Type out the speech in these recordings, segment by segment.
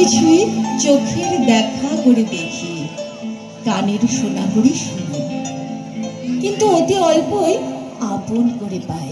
কিছুই চোখের দেখা করে দেখি, কানের শোনা করে শুনি, কিন্তু অতি অল্পই আপন করে পাই।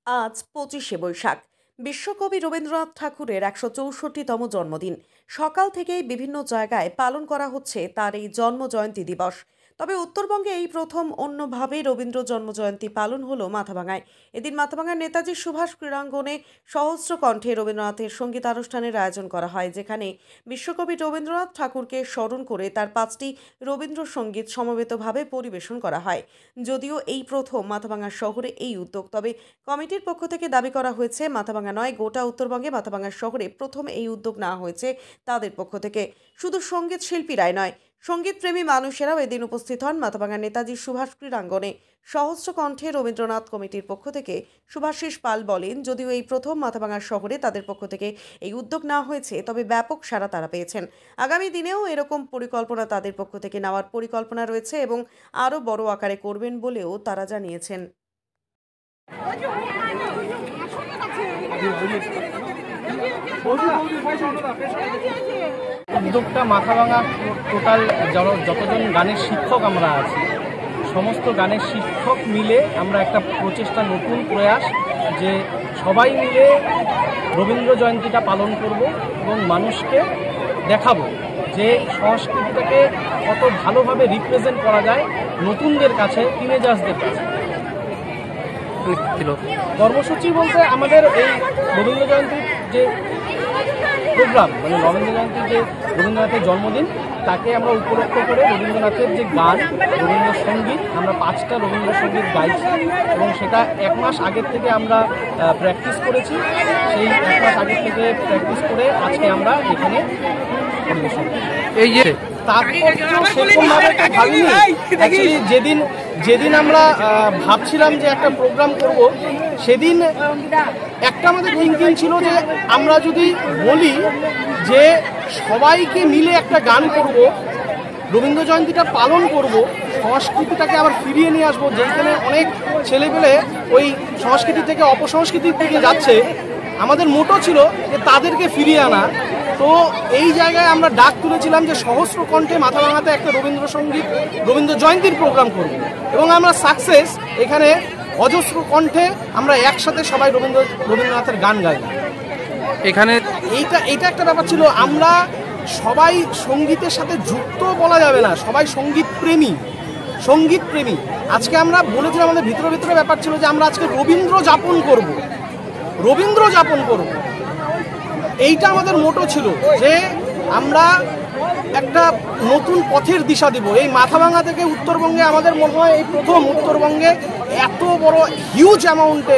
আজ 25শে বৈশাখ, বিশ্বকবি রবীন্দ্রনাথ ঠাকুরের 164তম জন্মদিন। সকাল থেকেই বিভিন্ন জায়গায় পালন করা হচ্ছে তার এই জন্মজয়ন্তী দিবস। তবে উত্তরবঙ্গে এই প্রথম অন্যভাবে রবীন্দ্র জন্মজয়ন্তী পালন হলো মাথাভাঙায়। এদিন মাথাভাঙার নেতাজি সুভাষ ক্রীড়াঙ্গনে সহস্র কণ্ঠে রবীন্দ্রনাথের সঙ্গীতানুষ্ঠানের আয়োজন করা হয়, যেখানে বিশ্বকবি রবীন্দ্রনাথ ঠাকুরকে স্মরণ করে তার 5টি রবীন্দ্রসঙ্গীত সমবেতভাবে পরিবেশন করা হয়। যদিও এই প্রথম মাথাভাঙা শহরে এই উদ্যোগ, তবে কমিটির পক্ষ থেকে দাবি করা হয়েছে মাথাভাঙা নয়, গোটা উত্তরবঙ্গে মাথাভাঙা শহরে প্রথম এই উদ্যোগ নেওয়া হয়েছে তাদের পক্ষ থেকে। শুধু সঙ্গীত শিল্পীরাই নয়, সঙ্গীতপ্রেমী মানুষেরাও এদিন উপস্থিত হন মাথাভাঙা নেতাজি সুভাষ ক্রীড়াঙ্গনে। সহস্র কণ্ঠে রবীন্দ্রনাথ কমিটির পক্ষ থেকে শুভাশিস পাল বলেন, যদিও এই প্রথম মাথাভাঙা শহরে তাদের পক্ষ থেকে এই উদ্যোগ নেওয়া হয়েছে, তবে ব্যাপক সাড়া তারা পেয়েছেন। আগামী দিনেও এরকম পরিকল্পনা তাদের পক্ষ থেকে নেওয়ার পরিকল্পনা রয়েছে এবং আরও বড় আকারে করবেন বলেও তারা জানিয়েছেন। উদ্যোগটা মাথাভাঙা টোটাল যতজন গানের শিক্ষক আমরা আছি, সমস্ত গানের শিক্ষক মিলে আমরা একটা প্রচেষ্টা, নতুন প্রয়াস যে সবাই মিলে রবীন্দ্র জয়ন্তীটা পালন করব এবং মানুষকে দেখাবো যে সংস্কৃতিটাকে কত ভালোভাবে রিপ্রেজেন্ট করা যায় নতুনদের কাছে, টিনেজার্সদের কাছে। কর্মসূচি বলতে আমাদের এই রবীন্দ্র জয়ন্তীর যে প্রোগ্রাম, মানে রবীন্দ্র জয়ন্তীর যে রবীন্দ্রনাথের জন্মদিন, তাকে আমরা উপলক্ষ করে রবীন্দ্রনাথের যে গান, রবীন্দ্রসঙ্গীত, আমরা 5টা রবীন্দ্রসঙ্গীত গাইছি এবং সেটা 1 মাস আগের থেকে আমরা প্র্যাকটিস করেছি। সেই 1 মাস আগের থেকে প্র্যাকটিস করে আজকে আমরা এখানে পরিবেশন করি। এই যে যেদিন আমরা ভাবছিলাম যে একটা প্রোগ্রাম করব, সেদিন একটা আমাদের থিঙ্কিং ছিল যে আমরা যদি বলি যে সবাইকে মিলে একটা গান করব, রবীন্দ্র জয়ন্তীটা পালন করব, সংস্কৃতিটাকে আবার ফিরিয়ে নিয়ে আসবো, যেখানে অনেক ছেলেপেলে ওই সংস্কৃতি থেকে অপসংস্কৃতির দিকে যাচ্ছে, আমাদের মোটো ছিল যে তাদেরকে ফিরিয়ে আনা। তো এই জায়গায় আমরা ডাক তুলেছিলাম যে সহস্র কণ্ঠে মাথাভাঙাতে একটা রবীন্দ্রসঙ্গীত, রবীন্দ্র জয়ন্তীর প্রোগ্রাম করব এবং আমরা সাকসেস। এখানে অজস্র কণ্ঠে আমরা একসাথে সবাই রবীন্দ্রনাথের গান গাইলাম। এখানে এইটা একটা ব্যাপার ছিল, আমরা সবাই সঙ্গীতের সাথে যুক্ত বলা যাবে না, সবাই সঙ্গীত প্রেমী। আজকে আমরা বলেছিলাম, আমাদের ভিতরে ব্যাপার ছিল যে আমরা আজকে রবীন্দ্র যাপন করব। এইটা আমাদের মোটো ছিল যে আমরা একটা নতুন পথের দিশা দেব। এই মাথাভাঙা থেকে উত্তরবঙ্গে আমাদের মনে হয় এই প্রথম উত্তরবঙ্গে এত বড় হিউজ অ্যামাউন্টে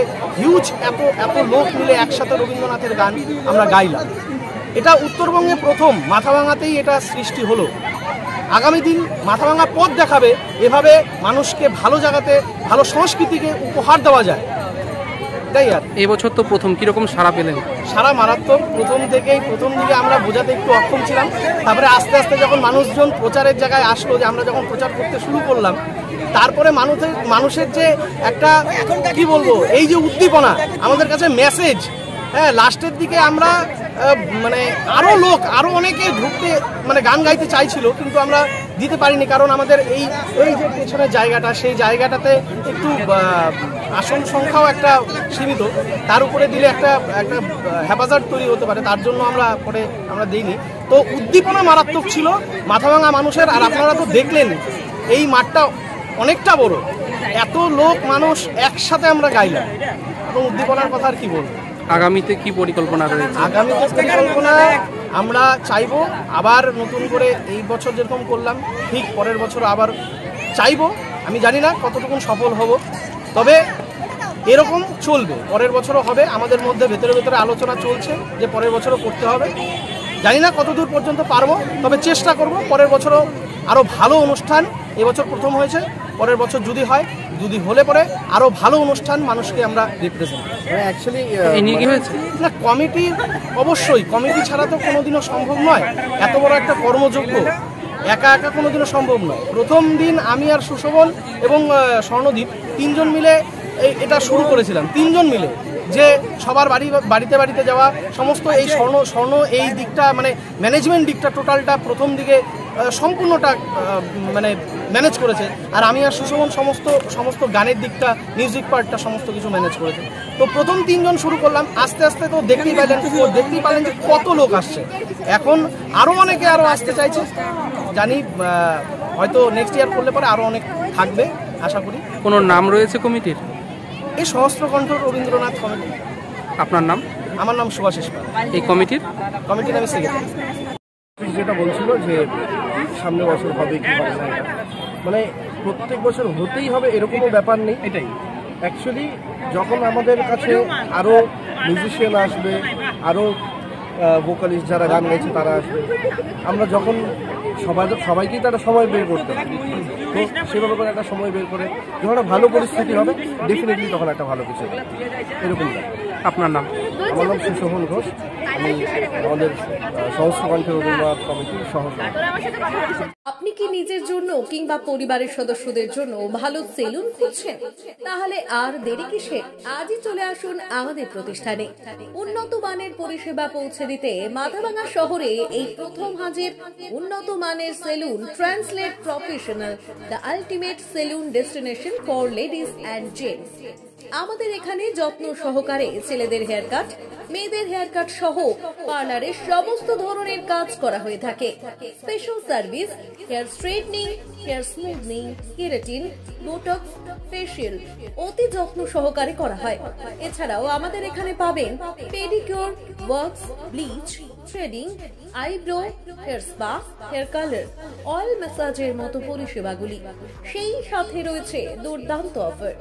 এত লোক মিলে একসাথে রবীন্দ্রনাথের গান আমরা গাইলাম। এটা উত্তরবঙ্গে প্রথম, মাথাভাঙাতেই এটা সৃষ্টি হলো। আগামী দিন মাথাভাঙা পথ দেখাবে এভাবে মানুষকে ভালো জায়গাতে ভালো সংস্কৃতিকে উপহার দেওয়া যায়। তাই আর এবছর তো প্রথম, কিরকম সাড়া পেলেন? সারা মারাত্মক। প্রথম দিকে আমরা বোঝাতে একটু অক্ষম ছিলাম, তারপরে আস্তে আস্তে যখন মানুষজন প্রচারের জায়গায় আসলো, যে আমরা যখন প্রচার করতে শুরু করলাম, তারপরে মানুষের যে একটা কি বলবো, এই যে উদ্দীপনা, আমাদের কাছে মেসেজ, হ্যাঁ, লাস্টের দিকে আমরা মানে আরো অনেকে ঢুকতে মানে গান গাইতে চাইছিল, কিন্তু আমরা দিতে পারিনি, কারণ আমাদের এই যে পেছনের জায়গাটা, সেই জায়গাটাতে একটু আসন সংখ্যাও একটা সীমিত, তার উপরে দিলে একটা হ্যাপাজার্ড তৈরি হতে পারে, তার জন্য আমরা দিইনি। তো উদ্দীপনা মারাত্মক ছিল মাথাভাঙা মানুষের। আর আপনারা তো দেখলেন এই মাঠটা অনেকটা বড়, এত লোক মানুষ একসাথে আমরা গাইলাম, এবং উদ্দীপনার কথা আর কি বলবো। আগামীতে কি পরিকল্পনা রয়েছে? আগামীতে পরিকল্পনা আমরা চাইবো আবার নতুন করে, এই বছর যেরকম করলাম ঠিক পরের বছর আবার চাইবো। আমি জানি না কতটুকু সফল হব, তবে এরকম চলবে, পরের বছরও হবে। আমাদের মধ্যে ভেতরে আলোচনা চলছে যে পরের বছরও করতে হবে। জানি না কতদূর পর্যন্ত পারবো, তবে চেষ্টা করব পরের বছরও আরও ভালো অনুষ্ঠান। এবছর প্রথম হয়েছে, পরের বছর যদি হলে পরে আরও ভালো অনুষ্ঠান মানুষকে আমরা রিপ্রেজেন্ট না। কমিটি অবশ্যই, কমিটি ছাড়া তো কোনোদিনও সম্ভব নয়। এত বড় একটা কর্মযজ্ঞ একা কোনোদিনও সম্ভব নয়। প্রথম দিন আমি আর সুশোভন এবং স্বর্ণদীপ 3জন মিলে এটা শুরু করেছিলাম, 3জন মিলে যে সবার বাড়িতে বাড়িতে যাওয়া, সমস্ত এই স্বর্ণ এই দিকটা মানে ম্যানেজমেন্ট দিকটা টোটালটা প্রথম দিকে সম্পূর্ণটা মানে ম্যানেজ করেছে। আর আমি আর সুশোভন সমস্ত গানের দিকটা, মিউজিক পার্টটা সমস্ত কিছু ম্যানেজ করেছে। তো প্রথম 3 জন শুরু করলাম, আস্তে আস্তে তো দেখতেই পারলেন যে কত লোক আসছে। এখন আরও অনেকে আসতে চাইছে, জানি হয়তো নেক্সট ইয়ার করলে পরে আরও অনেক থাকবে আশা করি। কোনো নাম রয়েছে কমিটির? এই সহস্রকণ্ঠ রবীন্দ্রনাথ কমিটি। আপনার নাম? আমার নাম সুভাষিস পাল। এই কমিটির আমি সেক্রেটারি। যেটা বলছিল যে সামনে বছর হবে কি হবে না, মানে প্রত্যেক বছর হতেই হবে এরকমও ব্যাপার নেই। এটাই অ্যাকচুয়ালি যখন আমাদের কাছে আরও মিউজিশিয়ান আসবে, আরও ভোকালিস্ট যারা গান গাইছে তারা আসবে, আমরা যখন সবাইকেই তারা সময় বের করতে হবে, তো সেভাবে করে একটা সময় বের করে যখন একটা ভালো পরিস্থিতি হবে ডেফিনেটলি তখন একটা ভালো কিছু হবে, এরকম না। আপনার নাম? আমার নাম সুশোভন ঘোষ, আমি আমাদের সহস্রকণ্ঠ রবীন্দ্রনাথ কমিটির সহসভাপতি। আপনি কি নিজের জন্য কিংবা পরিবারের সদস্যদের জন্য ভালো সেলুন খুঁজছেন? তাহলে আর দেরি কিসে? আজই চলে আসুন আমাদের প্রতিষ্ঠানে। উন্নত মানের পরিষেবা পৌঁছে দিতে মাথাভাঙা শহরে এই প্রথম হাজির উন্নত মানের salon translate professional, the ultimate salon destination for ladies and gents. আমাদের এখানে যত্ন সহকারে ছেলেদের হেয়ার কাট, মেয়েদের হেয়ার কাট সহ পার্লারের সমস্ত ধরনের কাজ করা হয়ে থাকে। Special service, hair straightening, hair smoothing, keratin, botox, facial অতি যত্ন সহকারে করা হয়। এছাড়াও আমাদের এখানে পাবেন pedicure, wax, bleach, threading, eyebrow, hair spa, hair colour, oil ম্যাসাজের মতো পরিষেবাগুলি। সেই সাথে রয়েছে দুর্দান্ত অফার।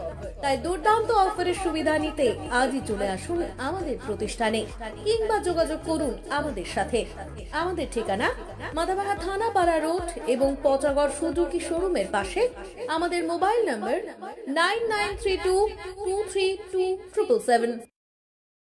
তাই দুর্দান্ত অফারের সুবিধা নিতে আজই চলে আসুন আমাদের প্রতিষ্ঠানে কিংবা যোগাযোগ করুন আমাদের সাথে। আমাদের ঠিকানা মাথাভাঙা থানাপাড়া রোড এবং পচাগড় সুজুকি শোরুমের পাশে। আমাদের মোবাইল নম্বর 9932232777।